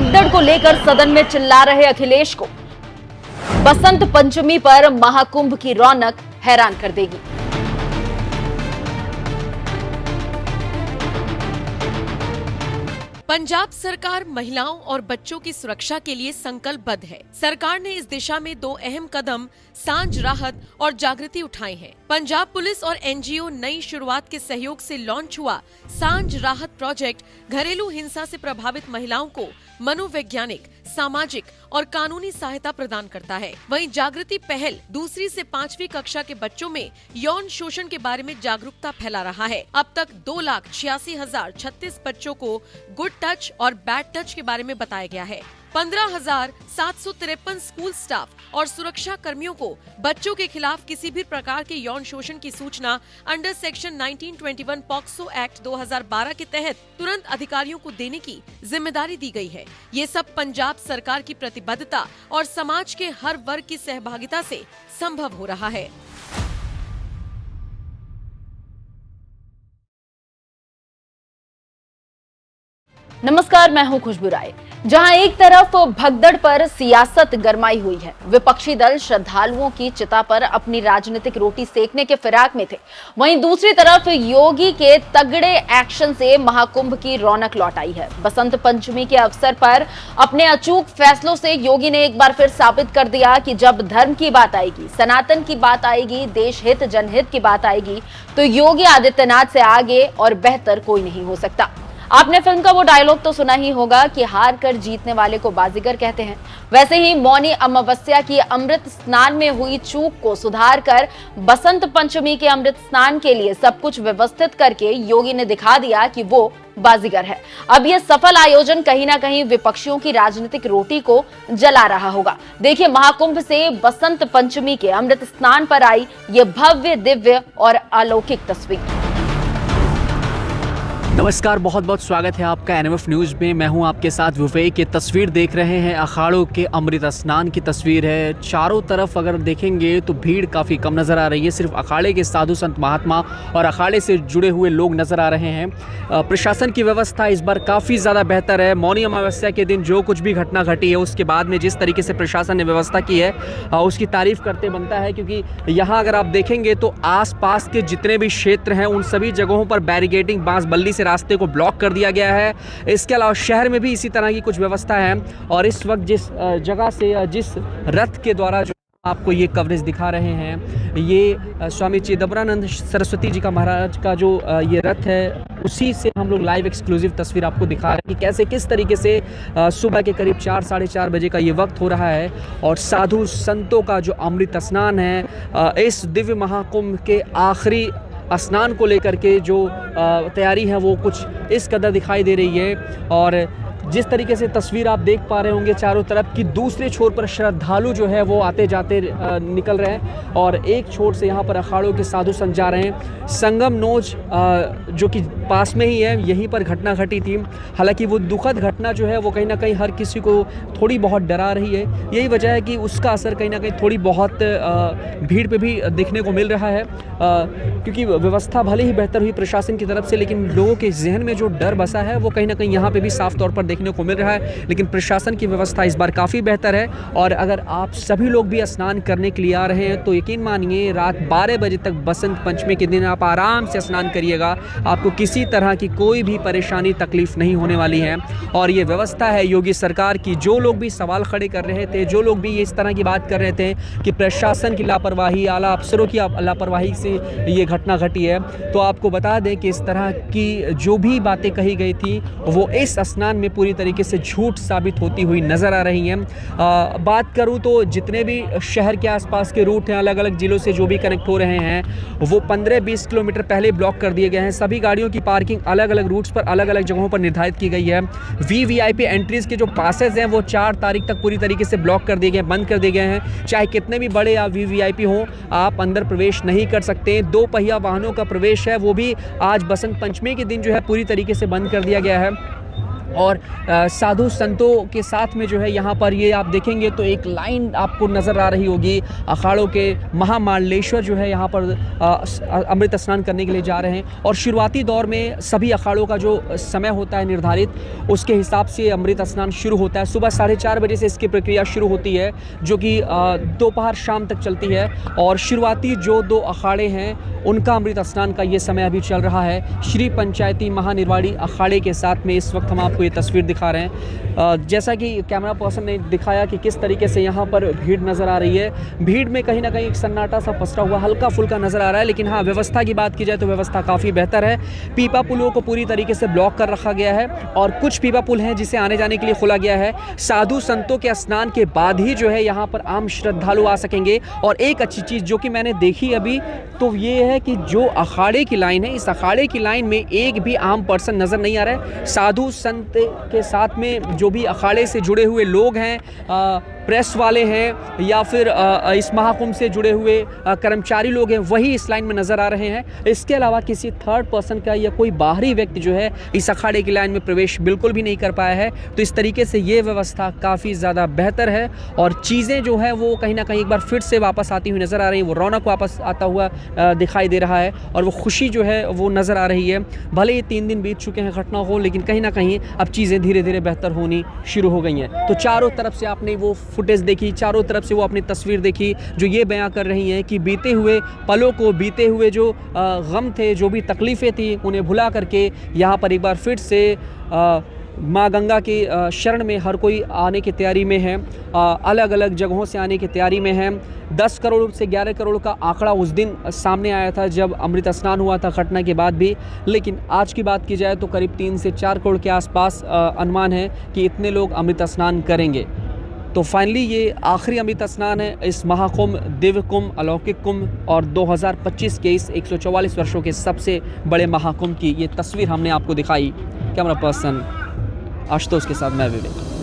भगदड़ को लेकर सदन में चिल्ला रहे अखिलेश को बसंत पंचमी पर महाकुंभ की रौनक हैरान कर देगी। पंजाब सरकार महिलाओं और बच्चों की सुरक्षा के लिए संकल्पबद्ध है। सरकार ने इस दिशा में 2 अहम कदम सांझ राहत और जागृति उठाए हैं। पंजाब पुलिस और एनजीओ नई शुरुआत के सहयोग से लॉन्च हुआ सांझ राहत प्रोजेक्ट घरेलू हिंसा से प्रभावित महिलाओं को मनोवैज्ञानिक, सामाजिक और कानूनी सहायता प्रदान करता है। वहीं जागृति पहल 2री से 5वीं कक्षा के बच्चों में यौन शोषण के बारे में जागरूकता फैला रहा है। अब तक 2,86,036 बच्चों को गुड टच और बैड टच के बारे में बताया गया है। 15,753 स्कूल स्टाफ और सुरक्षा कर्मियों को बच्चों के खिलाफ किसी भी प्रकार के यौन शोषण की सूचना अंडर सेक्शन 1921 पॉक्सो एक्ट 2012 के तहत तुरंत अधिकारियों को देने की जिम्मेदारी दी गई है। ये सब पंजाब सरकार की प्रतिबद्धता और समाज के हर वर्ग की सहभागिता से संभव हो रहा है। नमस्कार, मैं हूं खुशबू राय। जहां एक तरफ भगदड़ पर सियासत गरमाई हुई है, विपक्षी दल श्रद्धालुओं की चिता पर अपनी राजनीतिक रोटी सेकने के फिराक में थे, वहीं दूसरी तरफ योगी के तगड़े एक्शन से महाकुंभ की रौनक लौट आई है। बसंत पंचमी के अवसर पर अपने अचूक फैसलों से योगी ने एक बार फिर साबित कर दिया कि जब धर्म की बात आएगी, सनातन की बात आएगी, देश हित जनहित की बात आएगी, तो योगी आदित्यनाथ से आगे और बेहतर कोई नहीं हो सकता। आपने फिल्म का वो डायलॉग तो सुना ही होगा कि हार कर जीतने वाले को बाजीगर कहते हैं। वैसे ही मौनी अमावस्या की अमृत स्नान में हुई चूक को सुधार कर बसंत पंचमी के अमृत स्नान के लिए सब कुछ व्यवस्थित करके योगी ने दिखा दिया कि वो बाजीगर है। अब यह सफल आयोजन कहीं ना कहीं विपक्षियों की राजनीतिक रोटी को जला रहा होगा। देखिए, महाकुंभ से बसंत पंचमी के अमृत स्नान पर आई ये भव्य, दिव्य और अलौकिक तस्वीर। नमस्कार, बहुत बहुत स्वागत है आपका एनएमएफ न्यूज़ में। मैं हूं आपके साथ विवेक। ये तस्वीर देख रहे हैं अखाड़ों के अमृत स्नान की तस्वीर है। चारों तरफ अगर देखेंगे तो भीड़ काफ़ी कम नज़र आ रही है। सिर्फ अखाड़े के साधु संत महात्मा और अखाड़े से जुड़े हुए लोग नज़र आ रहे हैं। प्रशासन की व्यवस्था इस बार काफ़ी ज़्यादा बेहतर है। मौनी अमावस्या के दिन जो कुछ भी घटना घटी है उसके बाद में जिस तरीके से प्रशासन ने व्यवस्था की है उसकी तारीफ़ करते बनता है, क्योंकि यहाँ अगर आप देखेंगे तो आसपास के जितने भी क्षेत्र हैं उन सभी जगहों पर बैरिकेडिंग, बांस बल्ली से रास्ते को ब्लॉक कर दिया गया है। इसके अलावा शहर में भी इसी तरह की कुछ व्यवस्था है। और इस वक्त जिस जगह से जिस रथ के द्वारा जो आपको ये कवरेज दिखा रहे हैं, ये स्वामी चिदंबरानंद सरस्वती जी का महाराज का जो ये रथ है, उसी से हम लोग लाइव एक्सक्लूसिव तस्वीर आपको दिखा रहे हैं कि कैसे किस तरीके से सुबह के करीब 4 साढ़े 4 बजे का ये वक्त हो रहा है और साधु संतों का जो अमृत स्नान है, इस दिव्य महाकुंभ के आखिरी स्नान को लेकर के जो तैयारी है वो कुछ इस कदर दिखाई दे रही है। और जिस तरीके से तस्वीर आप देख पा रहे होंगे चारों तरफ की, दूसरे छोर पर श्रद्धालु जो है वो आते जाते निकल रहे हैं और एक छोर से यहाँ पर अखाड़ों के साधु संत जा रहे हैं। संगम नोज जो कि पास में ही है, यहीं पर घटना घटी थी। हालांकि वो दुखद घटना जो है वो कहीं ना कहीं हर किसी को थोड़ी बहुत डरा रही है। यही वजह है कि उसका असर कहीं ना कहीं थोड़ी बहुत भीड़ पे भी देखने को मिल रहा है, क्योंकि व्यवस्था भले ही बेहतर हुई प्रशासन की तरफ से, लेकिन लोगों के जहन में जो डर बसा है वो कहीं ना कहीं यहाँ पे भी साफ तौर पर देखने को मिल रहा है। लेकिन प्रशासन की व्यवस्था इस बार काफ़ी बेहतर है। और अगर आप सभी लोग भी स्नान करने के लिए आ रहे हैं तो यकीन मानिए रात 12 बजे तक बसंत पंचमी के दिन आप आराम से स्नान करिएगा। आपको किसी तरह की कोई भी परेशानी तकलीफ नहीं होने वाली है। और ये व्यवस्था है योगी सरकार की। जो लोग भी सवाल खड़े कर रहे थे, जो लोग भी इस तरह की बात कर रहे थे कि प्रशासन की लापरवाही, आला अफसरों की लापरवाही से ये घटना घटी है, तो आपको बता दें कि इस तरह की जो भी बातें कही गई थी वो इस स्नान में पूरी तरीके से झूठ साबित होती हुई नज़र आ रही हैं। बात करूं तो जितने भी शहर के आसपास के रूट हैं, अलग अलग ज़िलों से जो भी कनेक्ट हो रहे हैं, वो 15-20 किलोमीटर पहले ब्लॉक कर दिए गए हैं। सभी गाड़ियों की पार्किंग अलग अलग रूट्स पर, अलग अलग जगहों पर निर्धारित की गई है। वीवीआईपी एंट्रीज़ के जो पासेज हैं वो 4 तारीख तक पूरी तरीके से ब्लॉक कर दिए गए, बंद कर दिए गए हैं। चाहे कितने भी बड़े या वीवीआईपी हों, आप अंदर प्रवेश नहीं कर सकते। 2 पहिया वाहनों का प्रवेश है वो भी आज बसंत पंचमी के दिन जो है पूरी तरीके से बंद कर दिया गया है। और साधु संतों के साथ में जो है यहाँ पर ये आप देखेंगे तो एक लाइन आपको नज़र आ रही होगी। अखाड़ों के महामालेश्वर जो है यहाँ पर अमृत स्नान करने के लिए जा रहे हैं और शुरुआती दौर में सभी अखाड़ों का जो समय होता है निर्धारित, उसके हिसाब से अमृत स्नान शुरू होता है। सुबह 4:30 बजे से इसकी प्रक्रिया शुरू होती है जो कि दोपहर शाम तक चलती है और शुरुआती जो 2 अखाड़े हैं उनका अमृत स्नान का ये समय अभी चल रहा है। श्री पंचायती महानिर्वाणी अखाड़े के साथ में इस वक्त हम आपको ये तस्वीर दिखा रहे हैं। जैसा कि कैमरा पर्सन ने दिखाया कि किस तरीके से यहाँ पर भीड़ नज़र आ रही है। भीड़ में कहीं ना कहीं एक सन्नाटा सा पसरा हुआ हल्का फुल्का नज़र आ रहा है, लेकिन हाँ, व्यवस्था की बात की जाए तो व्यवस्था काफ़ी बेहतर है। पीपा पुलों को पूरी तरीके से ब्लॉक कर रखा गया है और कुछ पीपा पुल हैं जिसे आने जाने के लिए खोला गया है। साधु संतों के स्नान के बाद ही जो है यहाँ पर आम श्रद्धालु आ सकेंगे। और एक अच्छी चीज़ जो कि मैंने देखी अभी तो ये है कि जो अखाड़े की लाइन है, इस अखाड़े की लाइन में एक भी आम पर्सन नज़र नहीं आ रहा है। साधु संत के साथ में जो भी अखाड़े से जुड़े हुए लोग हैं, प्रेस वाले हैं या फिर इस महाकुंभ से जुड़े हुए कर्मचारी लोग हैं, वही इस लाइन में नज़र आ रहे हैं। इसके अलावा किसी थर्ड पर्सन का या कोई बाहरी व्यक्ति जो है इस अखाड़े की लाइन में प्रवेश बिल्कुल भी नहीं कर पाया है। तो इस तरीके से ये व्यवस्था काफ़ी ज़्यादा बेहतर है और चीज़ें जो है वो कहीं ना कहीं एक बार फिर से वापस आती हुई नज़र आ रही है। वो रौनक वापस आता हुआ दिखाई दे रहा है और वो खुशी जो है वो नज़र आ रही है। भले ही 3 दिन बीत चुके हैं घटना को, लेकिन कहीं ना कहीं अब चीज़ें धीरे धीरे बेहतर होनी शुरू हो गई हैं। तो चारों तरफ से आपने वो फुटेज देखी, चारों तरफ से वो अपनी तस्वीर देखी जो ये बयां कर रही हैं कि बीते हुए पलों को, बीते हुए जो गम थे, जो भी तकलीफ़ें थी, उन्हें भुला करके यहाँ पर एक बार फिर से माँ गंगा की शरण में हर कोई आने की तैयारी में है। अलग अलग जगहों से आने की तैयारी में है। 10 करोड़ से 11 करोड़ का आंकड़ा उस दिन सामने आया था जब अमृत स्नान हुआ था घटना के बाद भी, लेकिन आज की बात की जाए तो करीब 3 से 4 करोड़ के आसपास अनुमान है कि इतने लोग अमृत स्नान करेंगे। तो फाइनली ये आखिरी अमृत स्नान है इस महाकुंभ, दिव्य कुंभ, अलौकिक कुंभ और 2025 के इस 144 वर्षों के सबसे बड़े महाकुंभ की ये तस्वीर हमने आपको दिखाई। कैमरा पर्सन आशुतोष के साथ मैं विवेक।